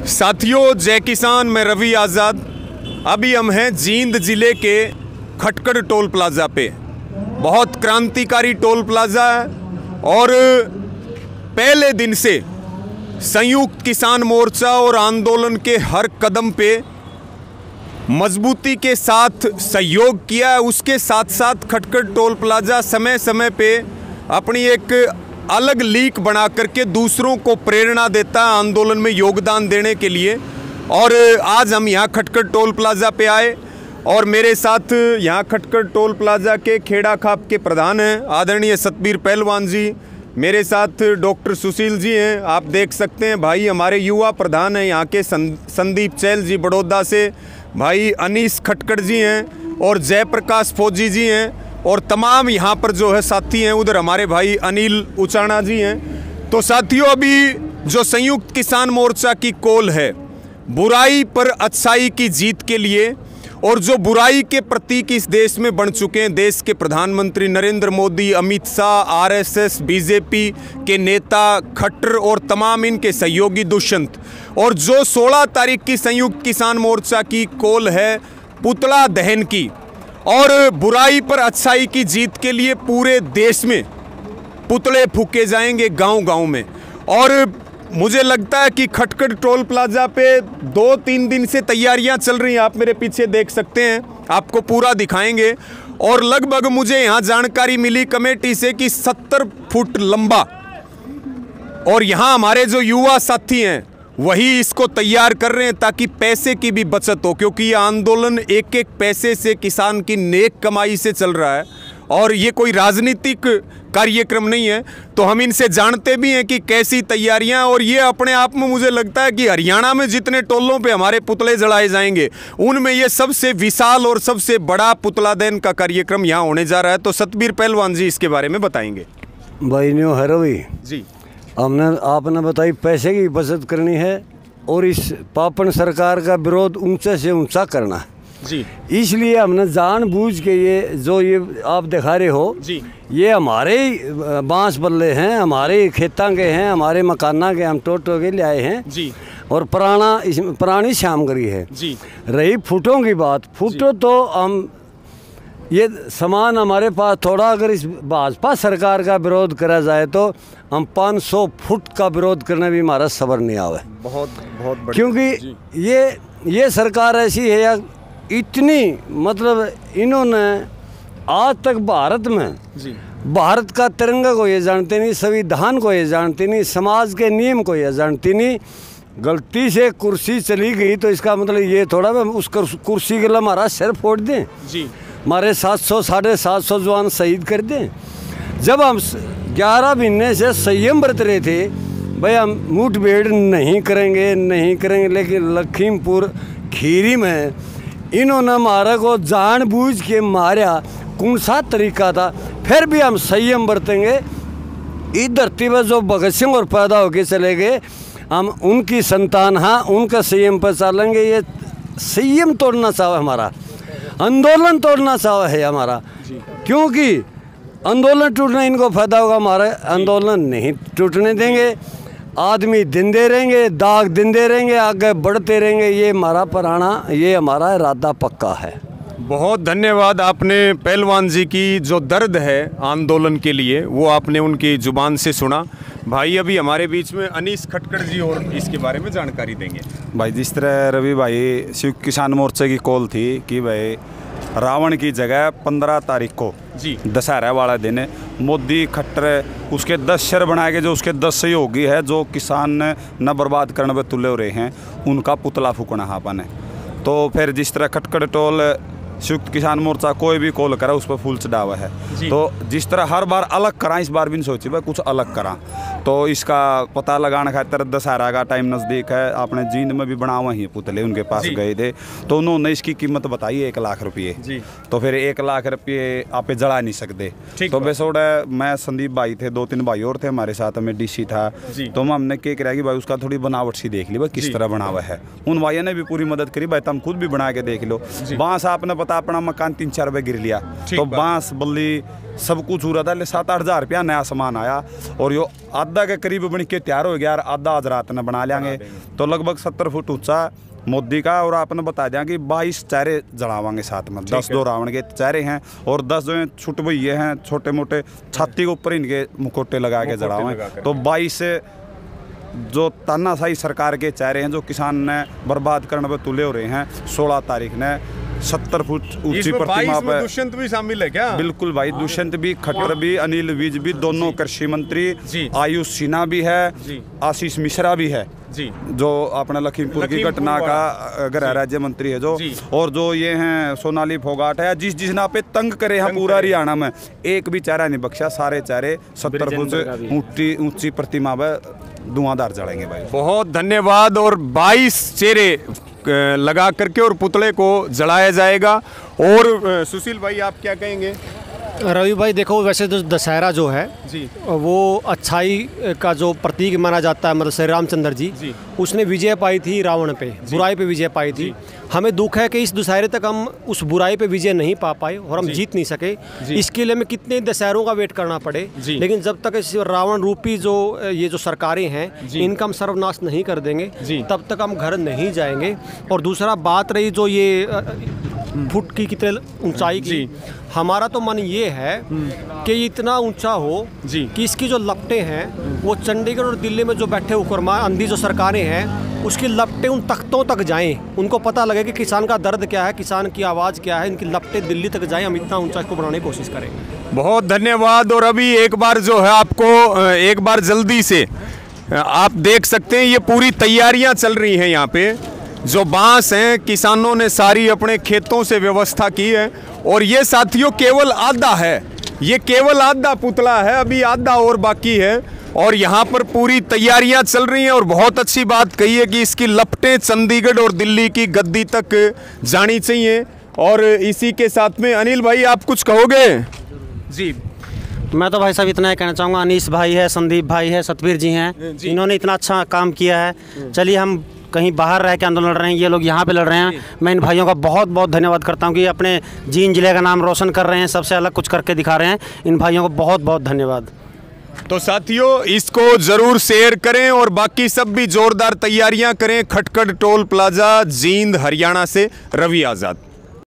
साथियों, जय किसान। मैं रवि आज़ाद। अभी हम हैं जींद ज़िले के खटकड़ टोल प्लाज़ा पे। बहुत क्रांतिकारी टोल प्लाज़ा है और पहले दिन से संयुक्त किसान मोर्चा और आंदोलन के हर कदम पे मजबूती के साथ सहयोग किया है। उसके साथ साथ खटकड़ टोल प्लाज़ा समय समय पे अपनी एक अलग लीक बना करके दूसरों को प्रेरणा देता है आंदोलन में योगदान देने के लिए। और आज हम यहाँ खटकड़ टोल प्लाज़ा पे आए और मेरे साथ यहाँ खटकड़ टोल प्लाज़ा के खेड़ा खाप के प्रधान हैं आदरणीय सतबीर पहलवान जी। मेरे साथ डॉक्टर सुशील जी हैं, आप देख सकते हैं। भाई हमारे युवा प्रधान हैं यहाँ के संदीप चैल जी बड़ौदा से। भाई अनीस खटकड़ जी हैं और जयप्रकाश फौजी जी हैं और तमाम यहाँ पर जो है साथी हैं। उधर हमारे भाई अनिल उचाणा जी हैं। तो साथियों, अभी जो संयुक्त किसान मोर्चा की कॉल है बुराई पर अच्छाई की जीत के लिए, और जो बुराई के प्रतीक इस देश में बन चुके हैं देश के प्रधानमंत्री नरेंद्र मोदी, अमित शाह, आरएसएस, बीजेपी के नेता खट्टर और तमाम इनके सहयोगी दुष्यंत, और जो 16 तारीख की संयुक्त किसान मोर्चा की कॉल है पुतला दहन की और बुराई पर अच्छाई की जीत के लिए पूरे देश में पुतले फूके जाएंगे गांव-गांव में। और मुझे लगता है कि खटकड़ टोल प्लाज़ा पे 2-3 दिन से तैयारियां चल रही हैं। आप मेरे पीछे देख सकते हैं, आपको पूरा दिखाएंगे। और लगभग मुझे यहाँ जानकारी मिली कमेटी से कि 70 फुट लंबा, और यहाँ हमारे जो युवा साथी हैं वही इसको तैयार कर रहे हैं ताकि पैसे की भी बचत हो, क्योंकि ये आंदोलन एक एक पैसे से किसान की नेक कमाई से चल रहा है और ये कोई राजनीतिक कार्यक्रम नहीं है। तो हम इनसे जानते भी हैं कि कैसी तैयारियां, और ये अपने आप में मुझे लगता है कि हरियाणा में जितने टोलों पे हमारे पुतले जलाए जाएंगे उनमें ये सबसे विशाल और सबसे बड़ा पुतला दहन का कार्यक्रम यहाँ होने जा रहा है। तो सतबीर पहलवान जी इसके बारे में बताएंगे। भाई न्यू हरवी जी, आपने बताई पैसे की बचत करनी है और इस पापन सरकार का विरोध ऊंचे से ऊंचा करना है जी। इसलिए हमने जानबूझ के ये आप दिखा रहे हो जी, ये हमारे बांस बल्ले हैं, हमारे खेता के हैं, हमारे मकाना के, हम टोटो के ले आए हैं जी। और पुरानी सामग्री है जी। रही फुटों की बात, फुटो तो हम ये सामान हमारे पास थोड़ा, अगर इस भाजपा सरकार का विरोध करा जाए तो हम 500 फुट का विरोध करने भी हमारा सब्र नहीं आवे। बहुत बढ़िया। क्योंकि ये सरकार ऐसी है या इतनी, मतलब इन्होंने आज तक भारत में जी, भारत का तिरंगा को ये जानते नहीं, संविधान को ये जानते नहीं, समाज के नियम को ये जानती नहीं। गलती से कुर्सी चली गई तो इसका मतलब ये थोड़ा उस कुर्सी के लिए हमारा सिर फोड़ दें जी, हमारे 700-750 जवान शहीद कर दें। जब हम 11 महीने से संयम बरत रहे थे, भाई हम मुठभेड़ नहीं करेंगे, लेकिन लखीमपुर खीरी में इन्होंने हमारा को जानबूझ के मारा। कौन सा तरीका था? फिर भी हम संयम बरतेंगे। इस धरती पर जो भगत सिंह और पैदा होके चले गए, हम उनकी संतान, हाँ उनका संयम पर चलेंगे। ये संयम तोड़ना चाहे हमारा, आंदोलन तोड़ना चाहे है हमारा, क्योंकि आंदोलन टूटना इनको फायदा होगा, हमारा आंदोलन नहीं टूटने देंगे। आदमी दिंदे रहेंगे, दाग दिंदे रहेंगे, आगे बढ़ते रहेंगे। ये हमारा पुराना, ये हमारा इरादा पक्का है। बहुत धन्यवाद। आपने पहलवान जी की जो दर्द है आंदोलन के लिए वो आपने उनकी जुबान से सुना। भाई अभी हमारे बीच में अनीस खटकड़ जी और इसके बारे में जानकारी देंगे। भाई जिस तरह रवि भाई संयुक्त किसान मोर्चे की कॉल थी कि भाई रावण की जगह 15 तारीख को जी, दशहरा वाला दिन है, मोदी खट्टर उसके 10 शर बनाए गए, जो उसके 10 सहयोगी है जो किसान न बर्बाद करने पर तुले हो रहे हैं, उनका पुतला फूकना हापन है। तो फिर जिस तरह खटकड़ टोल संयुक्त किसान मोर्चा कोई भी कॉल करा उस पर फूल चढ़ावा है। तो जिस तरह हर बार अलग करा, इस बार भी नहीं सोची भाई कुछ अलग करा। तो इसका पता लगाने खातिर दशहरा का टाइम नज़दीक है, आपने जींद में भी बना हुआ ही पुतले उनके पास गए थे, तो उन्होंने इसकी कीमत बताई 1 लाख रुपये। तो फिर 1 लाख रुपये आप जला नहीं सकते। तो बेसोड़ मैं संदीप भाई थे, 2-3 भाई और थे हमारे साथ, हमें डीसी था। तो हमने क्या करा कि भाई उसका थोड़ी बनावट सी देख ली भाई किस तरह बना हुआ है। उन भाइयों ने भी पूरी मदद करी, भाई तुम खुद भी बना के देख लो। बांस आपने पता अपना मकान 3-4 रुपये गिर लिया, तो बांस बल्ली सब कुछ हो रहा था, ले 7-8 हज़ार रुपया नया सामान आया और यो आधा के करीब बन के तैयार हो गया और आधा आज रात में बना लेंगे। तो लगभग 70 फुट ऊंचा मोदी का, और आपने बता दिया कि 22 चेहरे जड़ावांगे साथ में, 10 दो रावण के चेहरे हैं और 10 जो छुट भैये हैं छोटे मोटे छाती के ऊपर इनके मुकोटे लगा के जड़ावें। तो 22 जो तानाशाही सरकार के चेहरे हैं जो किसान ने बर्बाद करने पर तुले हो रहे हैं। 16 तारीख ने 70 फुट ऊंची प्रतिमा पर दुष्यंत भी शामिल है क्या? बिल्कुल भाई, दुष्यंत भी, खट्टर भी, अनिल विज भी, दोनों कृषि मंत्री, आयुष सिन्हा भी है, आशीष मिश्रा भी है जी, जो अपना लखीमपुर की घटना का गृह राज्य मंत्री है जो, और जो ये हैं सोनाली फोगाट है। जिस ना पे तंग करे हैं पूरा हरियाणा में, एक भी चेहरा नहीं बख्शा, सारे चेहरे 70 फुट ऊंची प्रतिमा पर धुआंधार जड़ेंगे भाई। बहुत धन्यवाद। और 22 चेहरे लगा करके और पुतले को जलाया जाएगा। और सुशील भाई आप क्या कहेंगे? रवि भाई देखो, वैसे तो दशहरा जो है जी वो अच्छाई का जो प्रतीक माना जाता है, मतलब श्री रामचंद्र जी उसने विजय पाई थी रावण पे, बुराई पे विजय पाई थी। हमें दुख है कि इस दशहरे तक हम उस बुराई पे विजय नहीं पा पाए और हम जीत नहीं सके। इसके लिए हमें कितने दशहरों का वेट करना पड़े, लेकिन जब तक इस रावण रूपी जो ये जो सरकारें हैं इनका हम सर्वनाश नहीं कर देंगे तब तक हम घर नहीं जाएंगे। और दूसरा बात रही जो ये फुट की कितने ऊंचाई की, हमारा तो मन ये है कि इतना ऊंचा हो कि इसकी जो लपटें हैं वो चंडीगढ़ और दिल्ली में जो बैठे हुक्रमा अंधी जो सरकारें हैं उसकी लपटें उन तख्तों तक जाएं, उनको पता लगे कि किसान का दर्द क्या है, किसान की आवाज़ क्या है, इनकी लपटें दिल्ली तक जाएं। हम इतना ऊंचा इसको बनाने की कोशिश करेंगे। बहुत धन्यवाद। और अभी एक बार जो है आपको एक बार जल्दी से आप देख सकते हैं ये पूरी तैयारियां चल रही हैं। यहाँ पे जो बांस हैं किसानों ने सारी अपने खेतों से व्यवस्था की है और ये साथियों केवल आधा है, ये केवल आधा पुतला है, अभी आधा और बाकी है और यहाँ पर पूरी तैयारियां चल रही हैं। और बहुत अच्छी बात कही है कि इसकी लपटें चंडीगढ़ और दिल्ली की गद्दी तक जानी चाहिए। और इसी के साथ में अनिल भाई आप कुछ कहोगे? जी मैं तो भाई साहब इतना ही कहना चाहूँगा, अनीस भाई है, संदीप भाई है, सतबीर जी हैं, इन्होंने इतना अच्छा काम किया है। चलिए हम कहीं बाहर रह के आंदोलन लड़ रहे हैं, ये लोग यहाँ पे लड़ रहे हैं। मैं इन भाइयों का बहुत बहुत धन्यवाद करता हूँ कि अपने जींद जिले का नाम रोशन कर रहे हैं, सबसे अलग कुछ करके दिखा रहे हैं। इन भाइयों को बहुत बहुत धन्यवाद। तो साथियों इसको जरूर शेयर करें और बाकी सब भी जोरदार तैयारियां करें। खटखट टोल प्लाजा जींद हरियाणा से रवि आज़ाद।